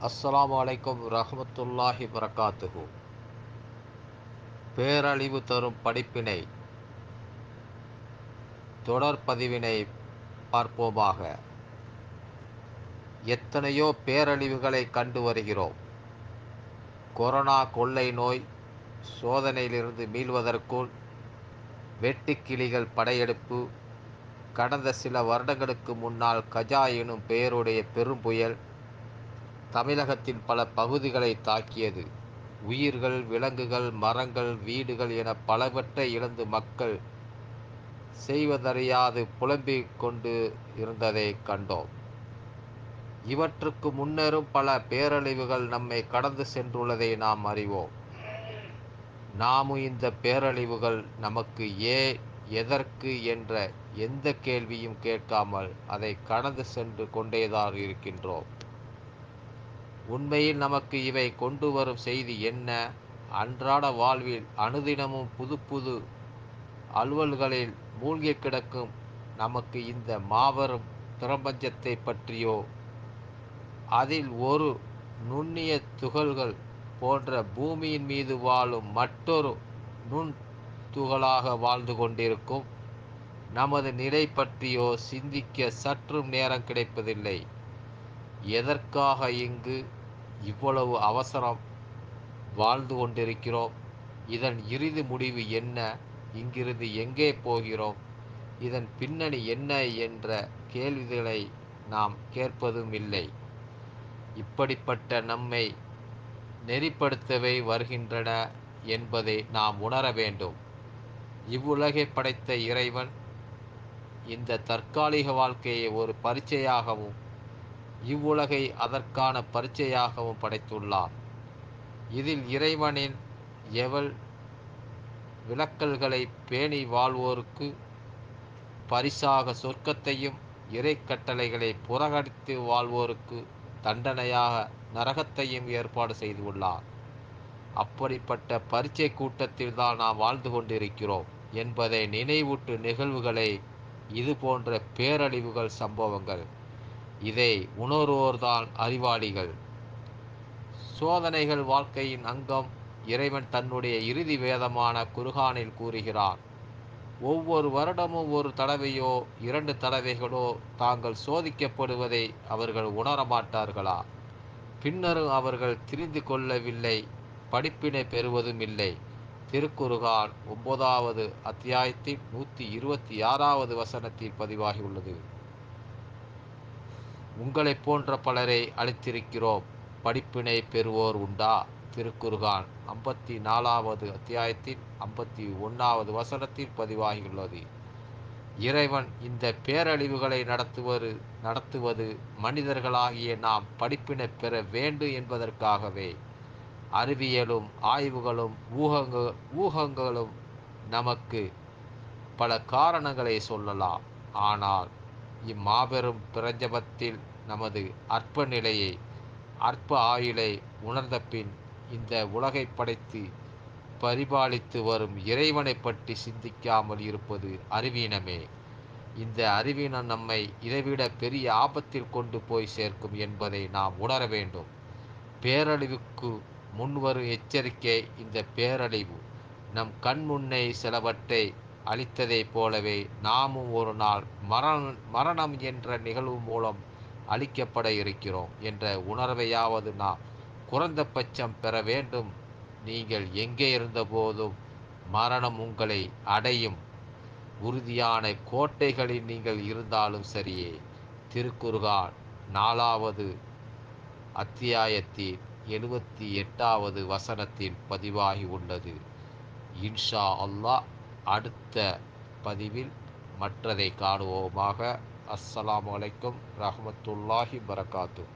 அஸ்ஸலாமு அலைக்கும் ரஹ்மத்துல்லாஹி வரகாத்துஹு. பேரழிவு தரும் படிப்பினை தொடர் பதிவினை பார்ப்போமாக. எத்தனையோ பேரழிவுகளை கண்டு வருகிறோம். கொரோனா கொள்ளை நோய் சோதனையிலிருந்து மீள்வதற்குள் வெட்டுக்கிளிகள் படையெடுப்பு, கடந்த சில வருடங்களுக்கு முன்னால் கஜா எனும் பெயருடைய பெரும் புயல் தமிழகத்தின் பல பகுதிகளை தாக்கியது. உயிர்கள், விலங்குகள், மரங்கள், வீடுகள் என பலவற்றை இழந்து மக்கள் செய்வதறியாது புலம்பிக் கொண்டு இருந்ததை கண்டோம். இவற்றுக்கு முன்னரும் பல பேரழிவுகள் நம்மை கடந்து சென்றுள்ளதை நாம் அறிவோம். நாமும் இந்த பேரழிவுகள் நமக்கு ஏன், எதற்கு என்ற எந்த கேள்வியும் கேட்காமல் அதை கடந்து சென்று கொண்டேதான் இருக்கின்றோம். உண்மையில் நமக்கு இவை கொண்டு வரும் செய்தி என்ன? அன்றாட வாழ்வில் அனுதினமும் புது புது அலுவல்களில் மூழ்கி கிடக்கும் நமக்கு இந்த மாபெரும் பிரபஞ்சத்தை பற்றியோ, அதில் ஒரு நுண்ணிய துகள்கள் போன்ற பூமியின் மீது வாழும் மற்றொரு நுண் துகளாக வாழ்ந்து கொண்டிருக்கும் நமது நிலை பற்றியோ சிந்திக்க சற்றும் நேரம் கிடைப்பதில்லை. எதற்காக இங்கு இவ்வளவு அவசரம் வாழ்ந்து கொண்டிருக்கிறோம்? இதன் இறுதி முடிவு என்ன? இங்கிருந்து எங்கே போகிறோம்? இதன் பின்னணி என்ன என்ற கேள்விகளை நாம் கேட்பதும் இல்லை. இப்படிப்பட்ட நம்மை நெறிப்படுத்தவே வருகின்றன என்பதை நாம் உணர வேண்டும். இவ்வுலகை படைத்த இறைவன் இந்த தற்காலிக வாழ்க்கையை ஒரு பரீட்சையாகவும் இவ்வுலகை அதற்கான பரீட்சையாகவும் படைத்துள்ளார். இதில் இறைவனின் எவல் விலக்கல்களை பேணி வாழ்வோருக்கு பரிசாக சொர்க்கத்தையும், இறை கட்டளைகளை புறக்கணித்து வாழ்வோருக்கு தண்டனையாக நரகத்தையும் ஏற்பாடு செய்துள்ளார். அப்படிப்பட்ட பரீட்சை கூட்டத்தில் தான் நாம் வாழ்ந்து கொண்டிருக்கிறோம் என்பதை நினைவூட்டு நிகழ்வுகளை இது போன்ற பேரழிவுகள் சம்பவங்கள். இதை உணர்வோர்தான் அறிவாளிகள். சோதனைகள் வாழ்க்கையின் அங்கம். இறைவன் தன்னுடைய இறுதி வேதமான குர்ஆனில் கூறுகிறார், ஒவ்வொரு வருடமும் ஒரு தடவையோ 2 தடவைகளோ தாங்கள் சோதிக்கப்படுவதை அவர்கள் உணரமாட்டார்களா? பின்னரும் அவர்கள் தெரிந்து கொள்ளவில்லை, படிப்பினை பெறுவதும் இல்லை. திருக்குர்ஆன் 9வது அத்தியாயத்தின் 126வது வசனத்தில் பதிவாகியுள்ளது. உங்களைப் போன்ற பலரை அளித்திருக்கிறோம், படிப்பினை பெறுவோர் உண்டா? திருக்குர்ஆன் 54வது அத்தியாயத்தில் 51வது வசனத்தில் பதிவாகியுள்ளது. இறைவன் இந்த பேரழிவுகளை நடத்துவது மனிதர்களாகிய நாம் படிப்பினை பெற வேண்டும் என்பதற்காகவே. அறிவியலும் ஆய்வுகளும் ஊகங்களும் நமக்கு பல காரணங்களை சொல்லலாம். ஆனால் இம்மாபெரும் பிரபஞ்சத்தில் நமது அற்ப நிலையை, அற்ப ஆயுளை உணர்ந்த பின் இந்த உலகை படைத்து பரிபாலித்து வரும் இறைவனை பற்றி சிந்திக்காமல் இருப்பது அறிவீனமே. இந்த அறிவீனம் நம்மை இதைவிட பெரிய ஆபத்தில் கொண்டு போய் சேர்க்கும் என்பதை நாம் உணர வேண்டும். பேரழிவுக்கு முன்வரும் எச்சரிக்கை. இந்த பேரழிவு நம் கண் முன்னே சிலவற்றை அளித்ததைப் போலவே நாமும் ஒரு நாள் மரணம் என்ற நிகழ்வு மூலம் அளிக்கப்பட இருக்கிறோம் என்ற உணர்வையாவது நாம் குறைந்தபட்சம் பெற வேண்டும். நீங்கள் எங்கே இருந்தபோதும் மரணம் உங்களை அடையும். உறுதியான கோட்டைகளில் நீங்கள் இருந்தாலும் சரியே. திருக்குர்ஆன் 4வது அத்தியாயத்தில் 78வது வசனத்தில் பதிவாகி உள்ளது. இன்ஷா அல்லாஹ் அடுத்த பதிவில் மற்றதை காணுவோமாக. அஸ்ஸலாமு அலைக்கும் ரஹ்மத்துல்லாஹி வரகாத்துஹு.